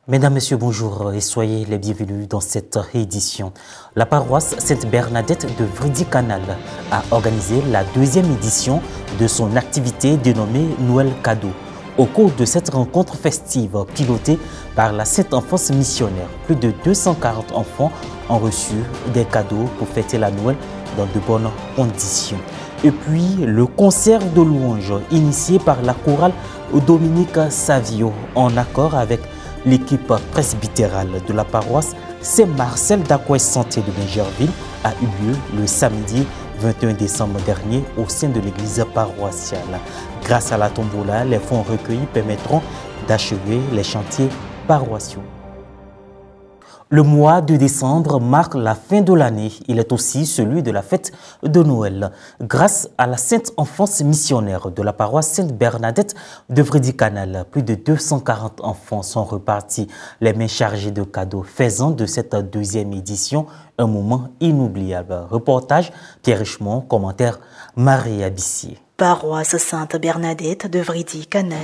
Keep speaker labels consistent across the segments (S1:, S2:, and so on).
S1: Mesdames, Messieurs, bonjour et soyez les bienvenus dans cette édition. La paroisse Sainte-Bernadette de Vridy-Canal a organisé la deuxième édition de son activité dénommée Noël Cadeau. Au cours de cette rencontre festive pilotée par la Sainte Enfance Missionnaire, plus de 240 enfants ont reçu des cadeaux pour fêter la Noël dans de bonnes conditions. Et puis, le concert de louanges initié par la chorale Dominique Savio en accord avec l'équipe presbytérale de la paroisse Saint-Marcel d'Aquois Santé de Bingerville a eu lieu le samedi 21 décembre dernier au sein de l'église paroissiale. Grâce à la tombola, les fonds recueillis permettront d'achever les chantiers paroissiaux. Le mois de décembre marque la fin de l'année. Il est aussi celui de la fête de Noël. Grâce à la Sainte Enfance Missionnaire de la paroisse Sainte-Bernadette de Vridy-Canal, plus de 240 enfants sont repartis les mains chargées de cadeaux, faisant de cette deuxième édition un moment inoubliable. Reportage Pierre Richemont, commentaire Marie Abissier.
S2: Paroisse Sainte-Bernadette de Vridy-Canal.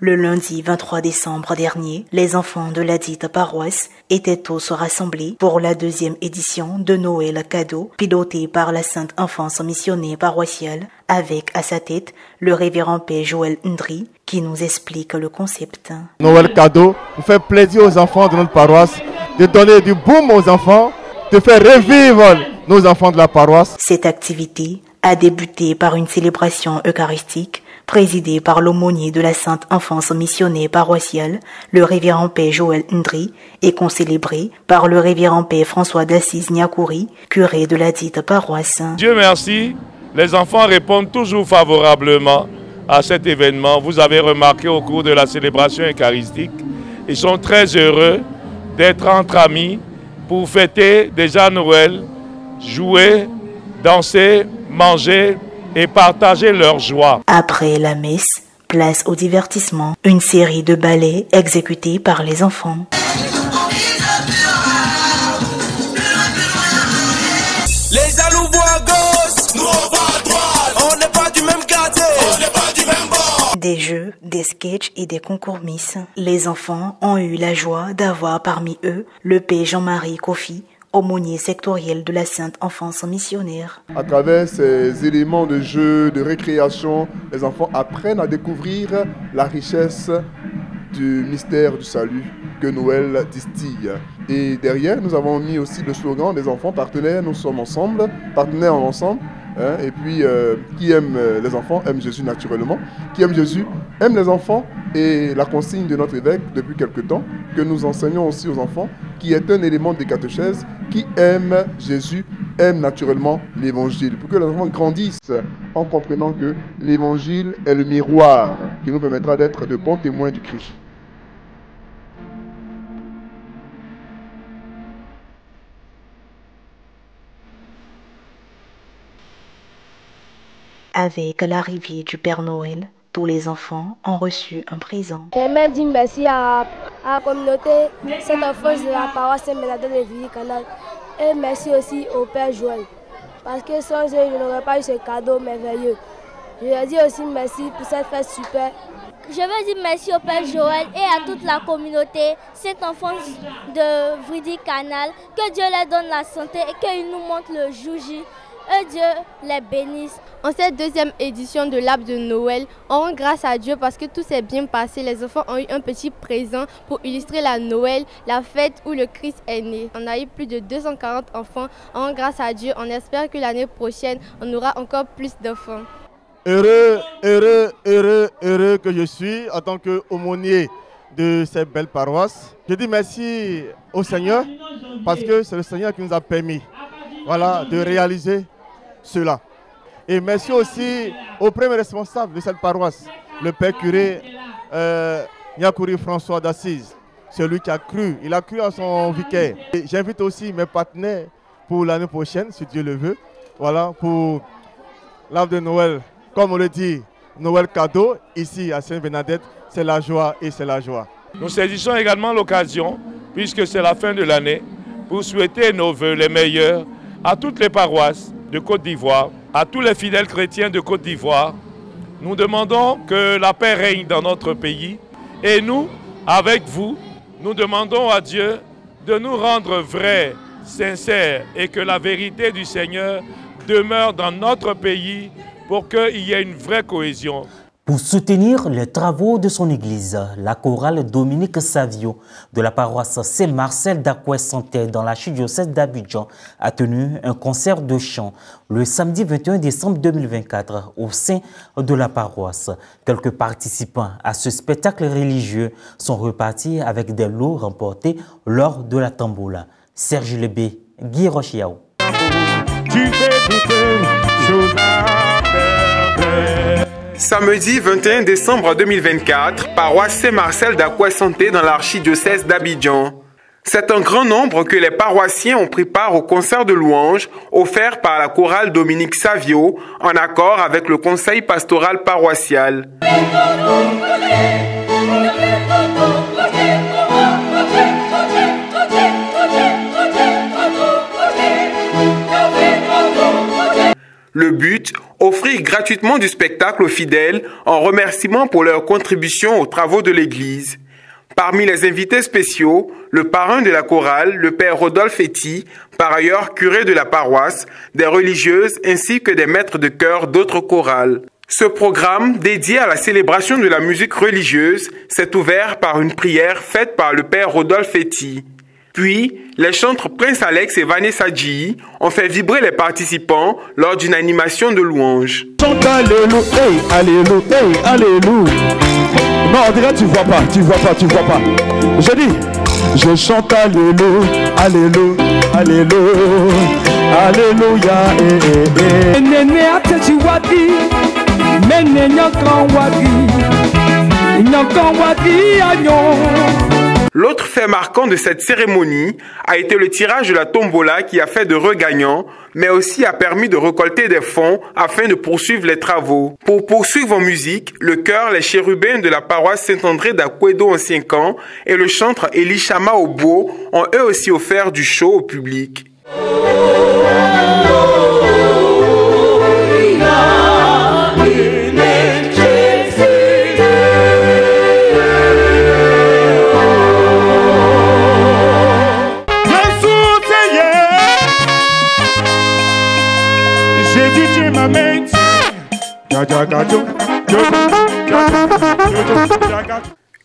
S2: Le lundi 23 décembre dernier, les enfants de la dite paroisse étaient tous rassemblés pour la deuxième édition de Noël Cadeau, pilotée par la Sainte Enfance Missionnaire paroissiale, avec à sa tête le révérend Père Joël Ndri, qui nous explique le concept.
S3: Noël Cadeau, pour faire plaisir aux enfants de notre paroisse, de donner du boom aux enfants, de faire revivre nos enfants de la paroisse.
S2: Cette activité a débuté par une célébration eucharistique présidée par l'aumônier de la Sainte Enfance Missionnaire paroissiale, le révérend Père Joël Ndri, et concélébrée par le révérend Père François d'Assise Niakouri, curé de la dite paroisse.
S4: Dieu merci, les enfants répondent toujours favorablement à cet événement. Vous avez remarqué au cours de la célébration eucharistique, ils sont très heureux d'être entre amis pour fêter déjà Noël, jouer, danser, manger et partager leur joie.
S2: Après la messe, place au divertissement, une série de ballets exécutés par les enfants.
S5: Les jaloux voient à gauche, nous on va à droite. On n'est pas du même quartier, on n'est pas du même bord.
S2: Des jeux, des sketchs et des concours Miss. Les enfants ont eu la joie d'avoir parmi eux le Père Jean-Marie Kofi, aumônier sectoriel de la Sainte Enfance Missionnaire.
S3: À travers ces éléments de jeu, de récréation, les enfants apprennent à découvrir la richesse du mystère du salut que Noël distille. Et derrière, nous avons mis aussi le slogan des enfants partenaires, nous sommes ensemble, partenaires ensemble. Et puis, qui aime les enfants aime Jésus naturellement. Qui aime Jésus aime les enfants. Et la consigne de notre évêque depuis quelque temps, que nous enseignons aussi aux enfants, qui est un élément des catéchèses, qui aime Jésus, aime naturellement l'évangile. Pour que les enfants grandissent en comprenant que l'évangile est le miroir qui nous permettra d'être de bons témoins du Christ.
S2: Avec l'arrivée du Père Noël, tous les enfants ont reçu un présent.
S6: J'aimerais dire merci à la communauté Sainte Enfance de la paroisse Sainte-Bernadette de Vridy-Canal. Et merci aussi au Père Joël. Parce que sans eux, je n'aurais pas eu ce cadeau merveilleux. Je leur dis aussi merci pour cette fête super.
S7: Je veux dire merci au Père Joël et à toute la communauté Sainte Enfance de Vridy-Canal. Que Dieu leur donne la santé et qu'il nous montre le jour J. Et Dieu les bénisse.
S8: En cette deuxième édition de l'arbre de Noël, on rend grâce à Dieu parce que tout s'est bien passé. Les enfants ont eu un petit présent pour illustrer la Noël, la fête où le Christ est né. On a eu plus de 240 enfants. On rend grâce à Dieu. On espère que l'année prochaine, on aura encore plus d'enfants.
S3: Heureux, heureux, heureux, heureux que je suis en tant qu'aumônier de cette belle paroisse. Je dis merci au Seigneur parce que c'est le Seigneur qui nous a permis de réaliser cela. Et merci aussi au premier responsable de cette paroisse, le Père curé Niakouri François d'Assise. C'est lui qui a cru, il a cru en son vicaire. J'invite aussi mes partenaires pour l'année prochaine, si Dieu le veut, pour l'arbre de Noël. Comme on le dit, Noël Cadeau, ici à Sainte-Bernadette, c'est la joie et c'est la joie.
S4: Nous saisissons également l'occasion, puisque c'est la fin de l'année, pour souhaiter nos vœux les meilleurs à toutes les paroisses de Côte d'Ivoire, à tous les fidèles chrétiens de Côte d'Ivoire Nous demandons que la paix règne dans notre pays et nous, avec vous, nous demandons à Dieu de nous rendre vrais, sincères et que la vérité du Seigneur demeure dans notre pays pour qu'il y ait une vraie cohésion.
S1: Pour soutenir les travaux de son église, la chorale Dominique Savio de la paroisse Saint-Marcel d'Akoué-Santé dans l'archidiocèse d'Abidjan a tenu un concert de chant le samedi 21 décembre 2024 au sein de la paroisse. Quelques participants à ce spectacle religieux sont repartis avec des lots remportés lors de la tamboula. Serge Lebé, Guy Rochiao.
S9: Samedi 21 décembre 2024, paroisse Saint-Marcel d'Akoué-Santé dans l'archidiocèse d'Abidjan. C'est un grand nombre que les paroissiens ont pris part au concert de louanges offert par la chorale Dominique Savio en accord avec le conseil pastoral paroissial. Le but, offrir gratuitement du spectacle aux fidèles en remerciement pour leur contribution aux travaux de l'église. Parmi les invités spéciaux, le parrain de la chorale, le père Rodolphe Etty, par ailleurs curé de la paroisse, des religieuses ainsi que des maîtres de chœur d'autres chorales. Ce programme, dédié à la célébration de la musique religieuse, s'est ouvert par une prière faite par le père Rodolphe Etty. Puis, les chantres Prince Alex et Vanessa Dji ont fait vibrer les participants lors d'une animation de louanges.
S10: Chante alléluia, hey, alléluia, hey, alléluia. Non, on dirait tu vois pas. Je dis, je chante alléluia, alléluia, alléluia, alléluia,
S9: L'autre fait marquant de cette cérémonie a été le tirage de la tombola qui a fait de regagnants, mais aussi a permis de récolter des fonds afin de poursuivre les travaux. Pour poursuivre en musique, le chœur Les Chérubins de la paroisse Saint-André d'Akouédo en 5 ans et le chantre Elishama Obo ont eux aussi offert du show au public.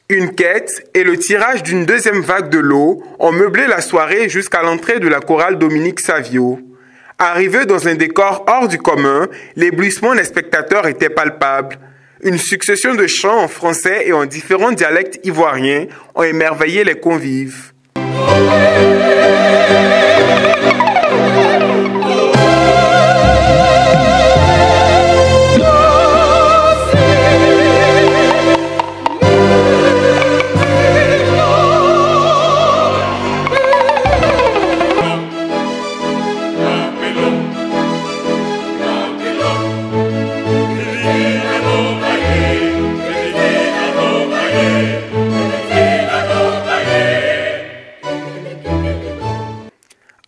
S9: Une quête et le tirage d'une deuxième vague de l'eau ont meublé la soirée jusqu'à l'entrée de la chorale Dominique Savio. Arrivés dans un décor hors du commun, l'éblouissement des spectateurs était palpable. Une succession de chants en français et en différents dialectes ivoiriens ont émerveillé les convives.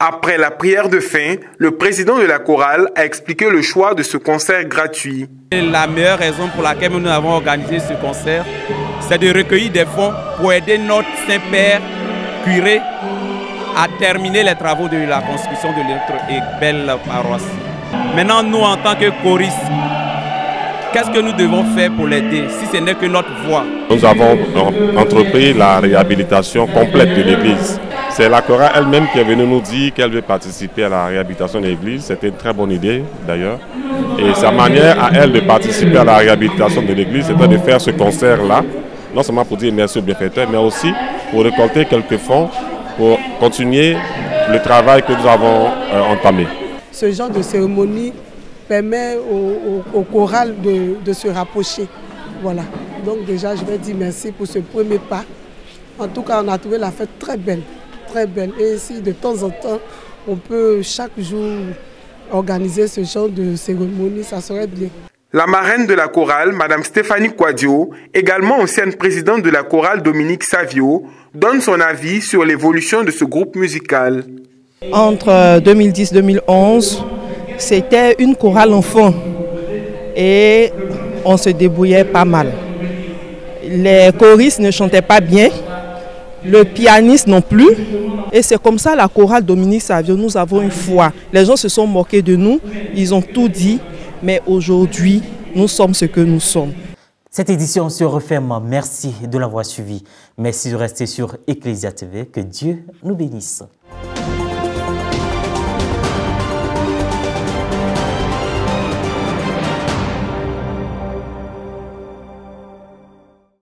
S9: Après la prière de fin, le président de la chorale a expliqué le choix de ce concert gratuit.
S11: La meilleure raison pour laquelle nous avons organisé ce concert, c'est de recueillir des fonds pour aider notre Saint-Père curé à terminer les travaux de la construction de notre belle paroisse. Maintenant, nous, en tant que choristes, qu'est-ce que nous devons faire pour l'aider, si ce n'est que notre voix?
S12: Nous avons entrepris la réhabilitation complète de l'église. C'est la chorale elle-même qui est venue nous dire qu'elle veut participer à la réhabilitation de l'église. C'était une très bonne idée d'ailleurs. Et sa manière à elle de participer à la réhabilitation de l'église, c'était de faire ce concert-là, non seulement pour dire merci aux bienfaiteurs, mais aussi pour récolter quelques fonds pour continuer le travail que nous avons entamé.
S13: Ce genre de cérémonie permet au choral de se rapprocher. Voilà. Donc déjà, je vais dire merci pour ce premier pas. En tout cas, on a trouvé la fête très belle. Très belle. Et si de temps en temps, on peut chaque jour organiser ce genre de cérémonie, ça serait bien.
S9: La marraine de la chorale, Mme Stéphanie Quadio, également ancienne présidente de la chorale Dominique Savio, donne son avis sur l'évolution de ce groupe musical.
S14: Entre 2010 et 2011, c'était une chorale enfant. Et on se débrouillait pas mal. Les choristes ne chantaient pas bien, le pianiste non plus. Et c'est comme ça la chorale Dominique Savio, nous avons une foi. Les gens se sont moqués de nous, ils ont tout dit, mais aujourd'hui, nous sommes ce que nous sommes.
S1: Cette édition se referme. Merci de l'avoir suivi. Merci de rester sur Ecclesia TV. Que Dieu nous bénisse.